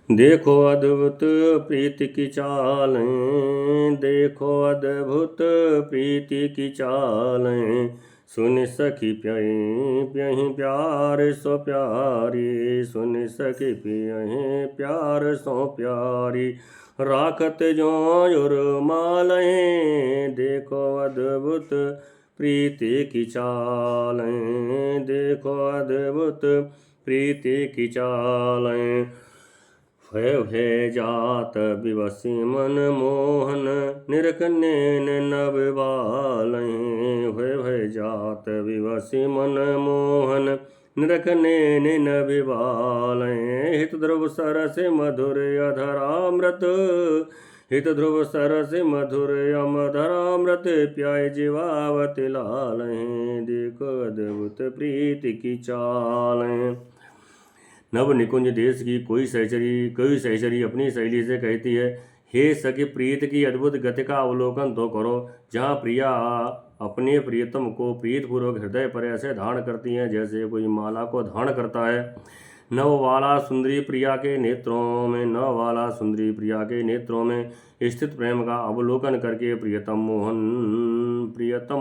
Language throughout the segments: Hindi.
देखो अद्भुत प्रीति की चालें, देखो अद्भुत प्रीति की चालें। सुन सखी प्यहीं प्यहीं प्यार सो प्यारी, सुन सखी प्यहीं प्यार सो प्यारी। राखत जो मालें, देखो अद्भुत प्रीति की चालें, देखो अद्भुत प्रीति की चालें। भय जात विवसी मन मोहन, निरखनेन नव बालें। भय जात विवसी मन मोहन, निरखनेन नव बालें। हित ध्रुव सरस मधुर अधरामृत, हित ध्रुव सरस मधुर अमधरामृत। प्याय जीवावति लालें, देखो अद्भुत प्रीति की चालें। नव निकुंज देश की कोई सहचरी अपनी सहेली से कहती है, हे सखी प्रीत की अद्भुत गति का अवलोकन तो करो। जहाँ प्रिया अपने प्रियतम को प्रीतपूर्वक हृदय पर ऐसे धारण करती हैं जैसे कोई माला को धारण करता है। नववाला सुंदरी प्रिया के नेत्रों में, नववाला सुंदरी प्रिया के नेत्रों में स्थित प्रेम का अवलोकन करके प्रियतम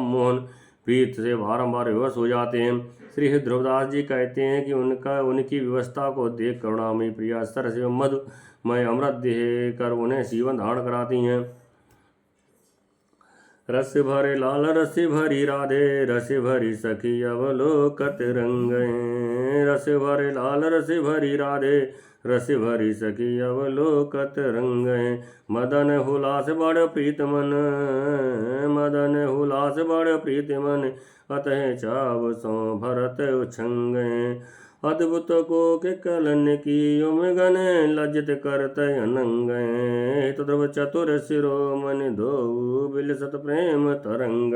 मोहन प्रीत से बारंबार विवश हो जाते हैं। श्री ध्रुवदास जी कहते हैं कि उनकी व्यवस्था को देख करुणामयी प्रिया सरस एवं मधुमय अमृत देह कर उन्हें जीवन धारण कराती हैं। रस भरे लाल रस भरी राधे, रस भरी सखी अवलोकत रंग। रस भरे लाल रस भरी राधे, रस भरी सखी अवलोकत रंग। मदन हुलास बड़ प्रीत मन, मदन हुलास बड़ प्रीत मन। अतः चाव सो भरत उछंग। अद्भुत को के कलन की उमगन, लज्जित करत अनंग। हित ध्रुव चतुर शिरोमणि दो, बिलसत प्रेम तरंग।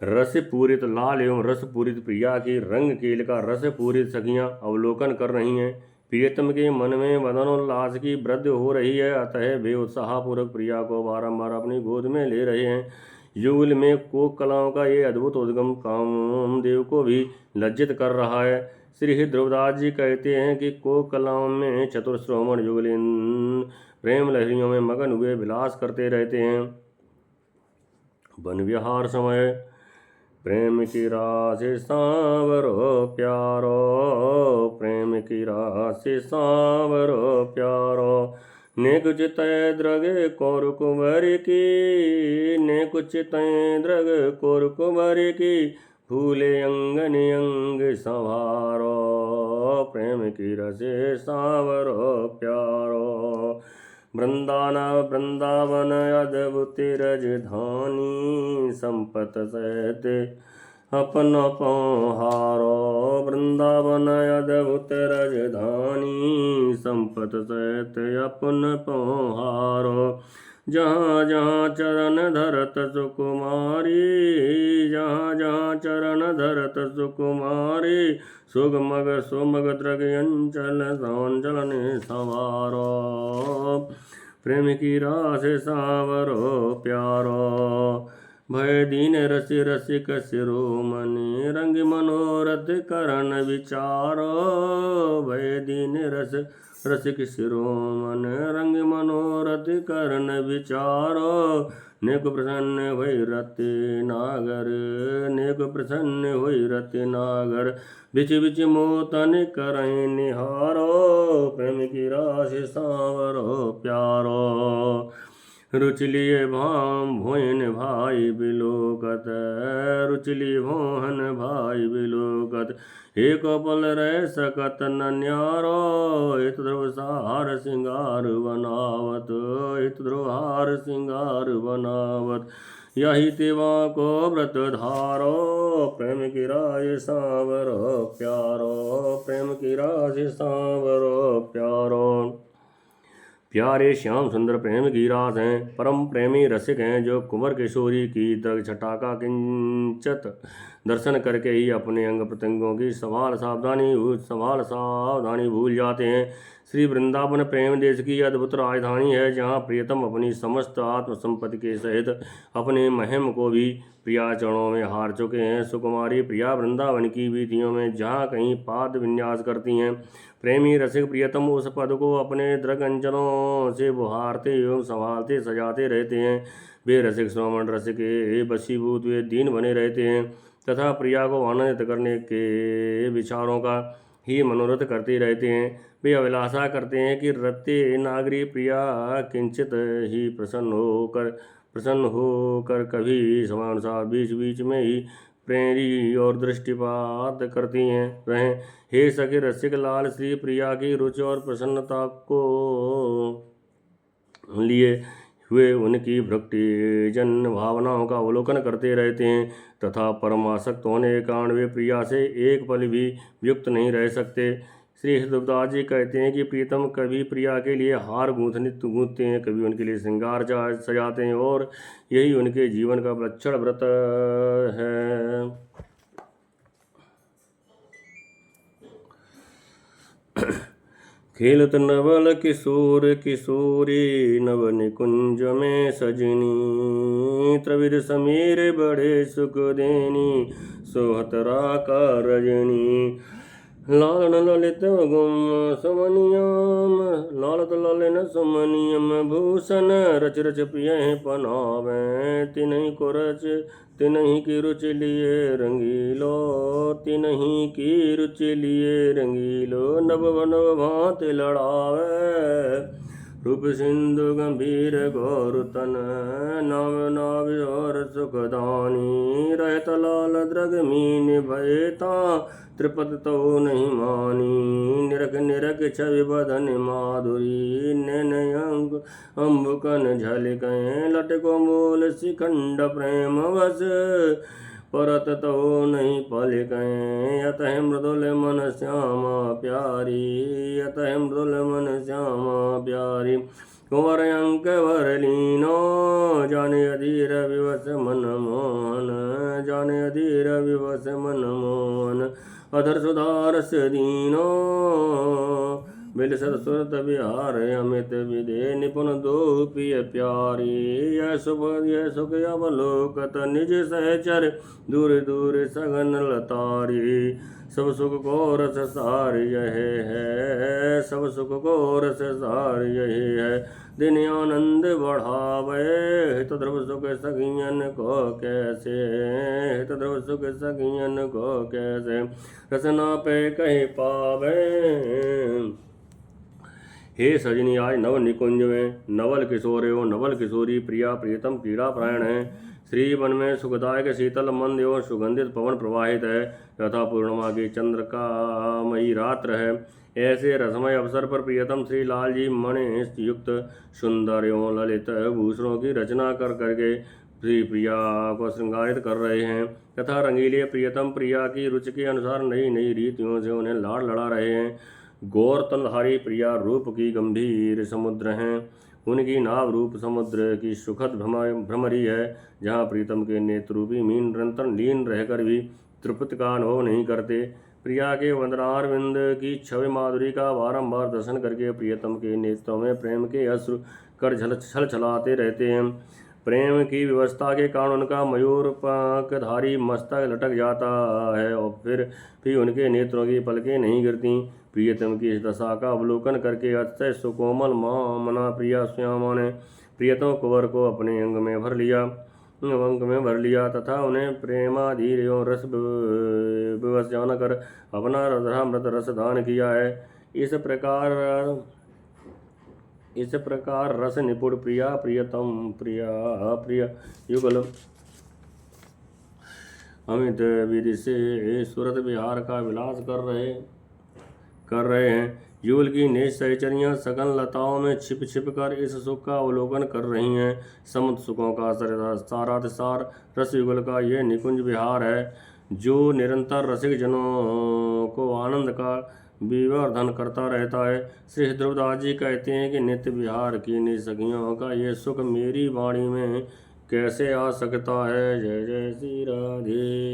रस पूरित लाल एवं रस पूरित प्रिया की रंग केल का रस पूरित सखियां अवलोकन कर रही हैं। प्रियतम के मन में मदनोल्लास की वृद्धि हो रही है, अतः वे उत्साहपूर्वक प्रिया को बारंबार अपनी गोद में ले रहे हैं। युगल में कोक कलाओं का ये अद्भुत उद्गम कामदेव को भी लज्जित कर रहा है। श्री ध्रुवदास जी कहते हैं कि कोक कलाओं में चतुर श्रोमण युगल इन प्रेम लहरियों में मगन हुए विलास करते रहते हैं। वन विहार समय प्रेम की राशि सांवरो प्यारो, प्रेम की राशि सांवरो प्यारो। ने कुछ तय द्रग कौर कुंवर की, ने कुछ तय द्रग कौर कुंवर की। फूले अंगन अंग संभारो, प्रेम की रसे सांवरो प्यारो। वृंदावन अद्भुत रजधानी, संपत सहित अपन पौहारो। वृंदावन अद्भुत रजधानी, संपत सहित अपन पौहारो। जहाँ जहाँ चरण धरत सुकुमारी, जहाँ जहाँ चरण धरत सुकुमारी। सुमग द्रग अंचल सांचलन संवारो, प्रेम की रास सांवरो प्यारो। भय दीन रसि रसिक शिरोमणि, रंग मनोरथ करण विचारो। भय दीन रसिक शिरोमन, रंग मनोरथ करण विचारो। नेक प्रसन्न होई रति नागर, नेक प्रसन्न होई रति नागर। बिच बिच मोतन करई निहारो, प्रेम की राशि सांवरो प्यारो। रुचलिए भाम भोइन भाई बिलोकत, रुचली भोहन भाई बिलोकत। एक पल रह सकत न न्यारो, हित ध्रुव हार सिंगार बनावत, हित ध्रुव हार सिंगार बनावत। यही तिवा को व्रत धारो, प्रेम की राय सांवरो प्यारो, प्रेम की राय सांवरो प्यारो। प्यारे श्याम सुंदर प्रेम की रास हैं, परम प्रेमी रसिक हैं, जो कुंवर किशोरी की द्रग छटा का किंचत दर्शन करके ही अपने अंग प्रत्यंगों की संभाल सावधानी भूल जाते हैं। श्री वृंदावन प्रेम देश की अद्भुत राजधानी है, जहाँ प्रियतम अपनी समस्त आत्म संपत्ति के सहित अपने महम को भी प्रिया चरणों में हार चुके हैं। सुकुमारी प्रिया वृंदावन की वीथियों में जहाँ कहीं पाद विन्यास करती हैं। प्रेमी रसिक प्रियतम उस पद को अपने दृग अंचलों से बुहारते एवं संभालते सजाते रहते हैं। वे रसिक श्रवण रसिक वशीभूत वे दीन बने रहते हैं तथा प्रिया को आनंदित करने के विचारों का ही मनोरथ करते रहते हैं। वे अभिलाषा करते हैं कि रत्ते नागरी प्रिया किंचित ही प्रसन्न होकर कभी समानुसार बीच बीच में ही प्रेरी और दृष्टिपात करती हैं रहें। हे सखी रसिक लाल श्री प्रिया की रुचि और प्रसन्नता को लिए हुए उनकी भक्ति जन भावनाओं का अवलोकन करते रहते हैं तथा परमासक्त होने के कारण वे प्रिया से एक पल भी युक्त नहीं रह सकते। श्री ध्रुवदास जी कहते हैं कि प्रीतम कभी प्रिया के लिए हार गूंथते हैं, कभी उनके लिए श्रृंगार सजाते हैं और यही उनके जीवन का विलक्षण व्रत है। खेलत नवल किशोर किशोरी नव निकुंज में सजनी, त्रिविध समीर बड़े सुख देनी सोहतरा का रजनी। लालन ललित गुम सुमनियम लालत ललन सुमनियम भूषण रच रच प्रिय पनावे, तिन्हीं को रच तिन्हीं की रुचि लिए रंगीलो, तिन्हीं की रुचि लिए रंगीलो। नभ नभ भांत लड़ावे रूप सिंधु गंभीर गौर तन, नाव नाव और सुखदानी। रहत लाल द्रग मीन भयता त्रिपत तो नहीं मानी, निरख निरख छवि बदन माधुरी। नैन अंग अम्बुकन झलकें लटको मूल शिखंड प्रेम वश, परत तो नहीं पलकें। अतः मृदुल मन श्यामा प्यारी, अतः मृदुल मन श्यामा प्यारी। कुंवर अंक वर लीनो जाने अधीर विवश मन मोहन, जाने अधीर विवश मन मोहन। अधर सुधारस दीनो बिल सरस्वत बिहार अमित विदे, निपुण दो पिय प्यारी। यह सुख अवलोकत निज सहचर दूर दूर सघन लतारी। सब सुख को रस सार यह है, सब सुख को रस सार यही है। दिन आनंद बढ़ावे हित ध्रुव सुख सखियन को कैसे, हित ध्रुव सुख सखियन को कैसे। रसना पे कहीं पावे। हे सजनी आज नव निकुंज में नवल किशोर एवं नवल किशोरी प्रिया प्रियतम क्रीड़ा प्रायण है। श्री वन में सुखदायक शीतल मंद एवं सुगंधित पवन प्रवाहित है तथा पूर्णिमा की चंद्र का मई रात्र है। ऐसे रसमय अवसर पर प्रियतम श्री लाल जी मणि युक्त सुंदर एवं ललित भूषणों की रचना कर करके श्री प्रिया को श्रृंगारित कर रहे हैं तथा रंगीले प्रियतम प्रिया की रुचि के अनुसार नई नई रीतियों से उन्हें लाड़ लड़ा रहे हैं। गौर तनधारी प्रिया रूप की गंभीर समुद्र हैं, उनकी नाव रूप समुद्र की सुखद भ्रमरी है, जहाँ प्रीतम के नेत्रूपी मीन निरंतर लीन रहकर भी तृप्ति का अनुभव नहीं करते। प्रिया के वंदनार विंद की छवि माधुरी का बारंबार दर्शन करके प्रियतम के नेत्रों में प्रेम के अश्रु कर छल छलाते रहते हैं। प्रेम की व्यवस्था के कारण उनका मयूर पंखधारी मस्तक लटक जाता है और फिर भी उनके नेत्रों की पलकें नहीं गिरती। प्रियतम की इस दशा का अवलोकन करके अत्यय सुकोमल मना प्रिया श्यामा ने प्रियतम कुंवर को अपने अंग में भर लिया तथा उन्हें प्रेमाधीर एवं रस विवश जानकर अपना रधरामृत रस दान किया है। इस प्रकार रस निपुण प्रिया प्रियतम प्रिय युगल अमित विधि से सूरत विहार का विलास कर रहे हैं। युगल की नेश सहचरियाँ सघन लताओं में छिप छिप कर इस सुख का अवलोकन कर रही हैं। समस्त सुखों का सारातिसार रस युगल का यह निकुंज विहार है, जो निरंतर रसिक जनों को आनंद का विवर्धन करता रहता है। श्री ध्रुवदास जी कहते हैं कि नित्य विहार की निज सखियों का ये सुख मेरी वाणी में कैसे आ सकता है। जय जय श्री राधे।